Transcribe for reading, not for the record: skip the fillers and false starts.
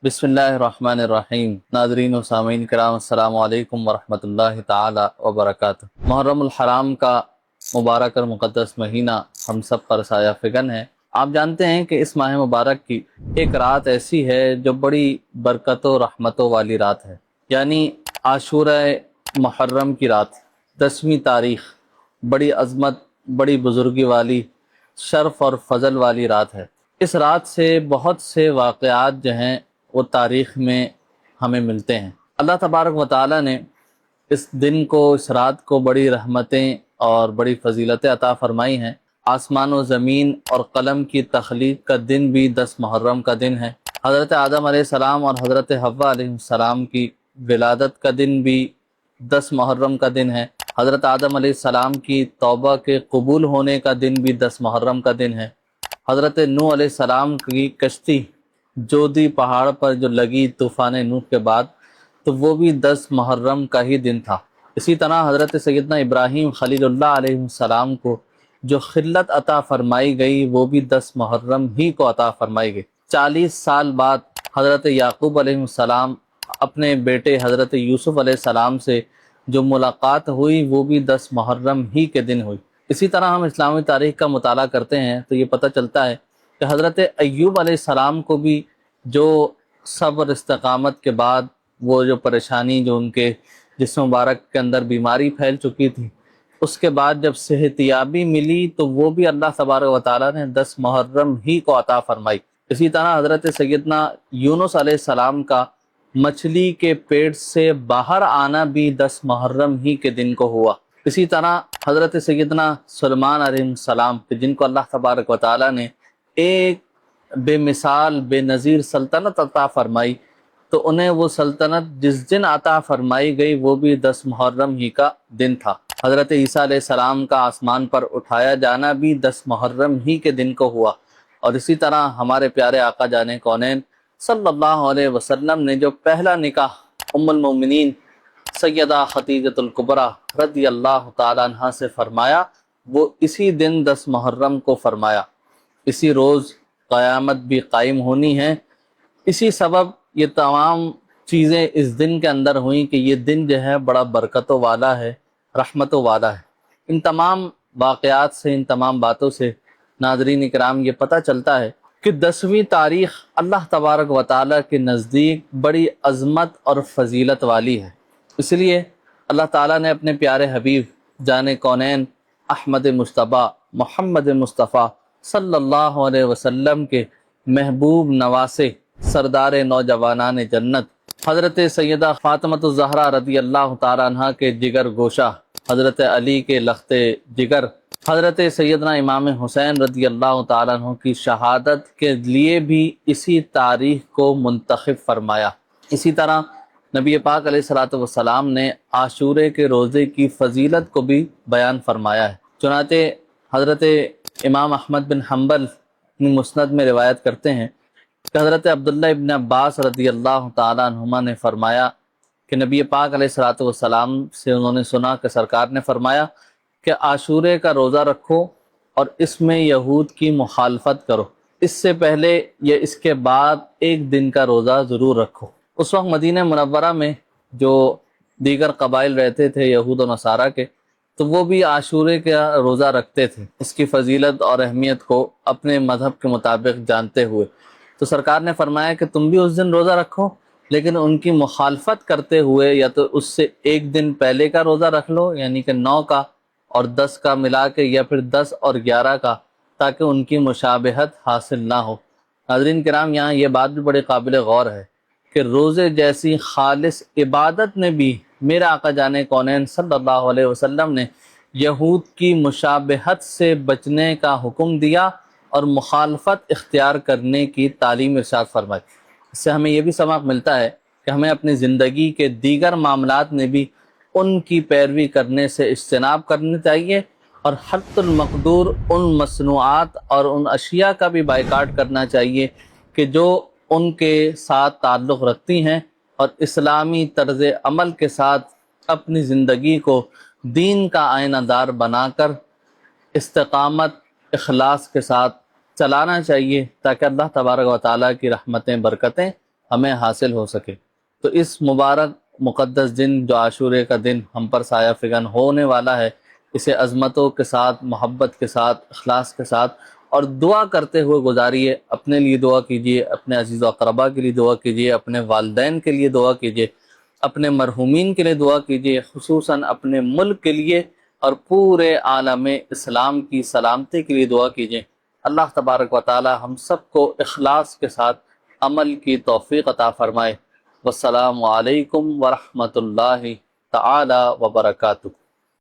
بسم اللہ الرحمن الرحیم۔ ناظرین و سامعین کرام، السلام علیکم ورحمۃ اللہ تعالی وبرکاتہ۔ محرم الحرام کا مبارک اور مقدس مہینہ ہم سب پر سایہ فگن ہے۔ آپ جانتے ہیں کہ اس ماہ مبارک کی ایک رات ایسی ہے جو بڑی برکتوں رحمتوں والی رات ہے، یعنی عاشورہ محرم کی رات، 10ویں تاریخ، بڑی عظمت، بڑی بزرگی والی، شرف اور فضل والی رات ہے۔ اس رات سے بہت سے واقعات جو ہیں وہ تاریخ میں ہمیں ملتے ہیں۔ اللہ تبارک و تعالیٰ نے اس دن کو، اس رات کو بڑی رحمتیں اور بڑی فضیلتیں عطا فرمائی ہیں۔ آسمان و زمین اور قلم کی تخلیق کا دن بھی 10 محرم کا دن ہے۔ حضرت آدم علیہ السلام اور حضرت حوا علیہ السلام کی ولادت کا دن بھی 10 محرم کا دن ہے۔ حضرت آدم علیہ السلام کی توبہ کے قبول ہونے کا دن بھی 10 محرم کا دن ہے۔ حضرت نوح علیہ السلام کی کشتی جودی پہاڑ پر جو لگی طوفان نوح کے بعد، تو وہ بھی 10 محرم کا ہی دن تھا۔ اسی طرح حضرت سیدنا ابراہیم خلیل اللہ علیہ السلام کو جو خلت عطا فرمائی گئی، وہ بھی 10 محرم ہی کو عطا فرمائی گئی۔ 40 سال بعد حضرت یعقوب علیہ السلام اپنے بیٹے حضرت یوسف علیہ السلام سے جو ملاقات ہوئی، وہ بھی 10 محرم ہی کے دن ہوئی۔ اسی طرح ہم اسلامی تاریخ کا مطالعہ کرتے ہیں تو یہ پتہ چلتا ہے کہ حضرت ایوب علیہ السلام کو بھی جو صبر استقامت کے بعد وہ جو پریشانی، جو ان کے جسم مبارک کے اندر بیماری پھیل چکی تھی، اس کے بعد جب صحت یابی ملی تو وہ بھی اللہ تبارک و تعالیٰ نے 10 محرم ہی کو عطا فرمائی۔ اسی طرح حضرت سیدنا یونس علیہ السلام کا مچھلی کے پیٹ سے باہر آنا بھی 10 محرم ہی کے دن کو ہوا۔ اسی طرح حضرت سیدنا سلیمان علیہ السلام، جن کو اللہ تبارک و تعالیٰ نے ایک بے مثال بے نظیر سلطنت عطا فرمائی، تو انہیں وہ سلطنت جس دن عطا فرمائی گئی وہ بھی 10 محرم ہی کا دن تھا۔ حضرت عیسیٰ علیہ السلام کا آسمان پر اٹھایا جانا بھی 10 محرم ہی کے دن کو ہوا۔ اور اسی طرح ہمارے پیارے آقا جان کونین صلی اللہ علیہ وسلم نے جو پہلا نکاح ام المومنین سیدہ خدیجۃ الکبریٰ رضی اللہ تعالیٰ عنہا سے فرمایا، وہ اسی دن 10 محرم کو فرمایا۔ اسی روز قیامت بھی قائم ہونی ہے۔ اسی سبب یہ تمام چیزیں اس دن کے اندر ہوئیں کہ یہ دن جو ہے بڑا برکتوں والا ہے، رحمتوں والا ہے۔ ان تمام واقعات سے، ان تمام باتوں سے ناظرین کرام یہ پتہ چلتا ہے کہ 10ویں تاریخ اللہ تبارک و تعالیٰ کے نزدیک بڑی عظمت اور فضیلت والی ہے۔ اس لیے اللہ تعالیٰ نے اپنے پیارے حبیب جان کونین احمد مصطفیٰ محمد مصطفیٰ صلی اللہ علیہ وسلم کے محبوب نواسے، سردار نوجوانان جنت حضرت سیدہ فاطمۃ الزہرا رضی اللہ تعالیٰ عنہ کے جگر گوشہ، حضرت علی کے لخت جگر، حضرت سیدنا امام حسین رضی اللہ تعالیٰ عنہ کی شہادت کے لیے بھی اسی تاریخ کو منتخب فرمایا۔ اسی طرح نبی پاک علیہ الصلوۃ والسلام نے عاشورے کے روزے کی فضیلت کو بھی بیان فرمایا ہے۔ چنانچہ حضرت امام احمد بن حنبل مسند میں روایت کرتے ہیں کہ حضرت عبداللہ ابن عباس رضی اللہ تعالیٰ عنہما نے فرمایا کہ نبی پاک علیہ الصلوۃ والسلام سے انہوں نے سنا کہ سرکار نے فرمایا کہ عاشورے کا روزہ رکھو اور اس میں یہود کی مخالفت کرو، اس سے پہلے یا اس کے بعد ایک دن کا روزہ ضرور رکھو۔ اس وقت مدینہ منورہ میں جو دیگر قبائل رہتے تھے یہود و نصارہ کے، تو وہ بھی عاشورے کا روزہ رکھتے تھے، اس کی فضیلت اور اہمیت کو اپنے مذہب کے مطابق جانتے ہوئے۔ تو سرکار نے فرمایا کہ تم بھی اس دن روزہ رکھو، لیکن ان کی مخالفت کرتے ہوئے یا تو اس سے ایک دن پہلے کا روزہ رکھ لو، یعنی کہ 9 کا اور 10 کا ملا کے، یا پھر 10 اور 11 کا، تاکہ ان کی مشابہت حاصل نہ ہو۔ ناظرین کرام، یہاں یہ بات بھی بڑے قابل غور ہے کہ روزے جیسی خالص عبادت میں بھی میرے آقا جان کونین صلی اللہ علیہ وسلم نے یہود کی مشابہت سے بچنے کا حکم دیا اور مخالفت اختیار کرنے کی تعلیم ارشاد فرمائی۔ اس سے ہمیں یہ بھی سبق ملتا ہے کہ ہمیں اپنی زندگی کے دیگر معاملات میں بھی ان کی پیروی کرنے سے اجتناب کرنا چاہیے، اور حد المقدور ان مصنوعات اور ان اشیاء کا بھی بائیکاٹ کرنا چاہیے کہ جو ان کے ساتھ تعلق رکھتی ہیں، اور اسلامی طرز عمل کے ساتھ اپنی زندگی کو دین کا آئینہ دار بنا کر استقامت اخلاص کے ساتھ چلانا چاہیے، تاکہ اللہ تبارک و تعالیٰ کی رحمتیں برکتیں ہمیں حاصل ہو سکے۔ تو اس مبارک مقدس دن جو عاشورے کا دن ہم پر سایہ فگن ہونے والا ہے، اسے عظمتوں کے ساتھ، محبت کے ساتھ، اخلاص کے ساتھ اور دعا کرتے ہوئے گزاریے۔ اپنے لیے دعا کیجیے، اپنے عزیز و اقربا کے لیے دعا کیجیے، اپنے والدین کے لیے دعا کیجیے، اپنے مرحومین کے لیے دعا کیجیے، خصوصاً اپنے ملک کے لیے اور پورے عالم اسلام کی سلامتی کے لیے دعا کیجیے۔ اللہ تبارک و تعالی ہم سب کو اخلاص کے ساتھ عمل کی توفیق عطا فرمائے۔ والسلام علیکم ورحمۃ اللہ تعالی وبرکاتہ۔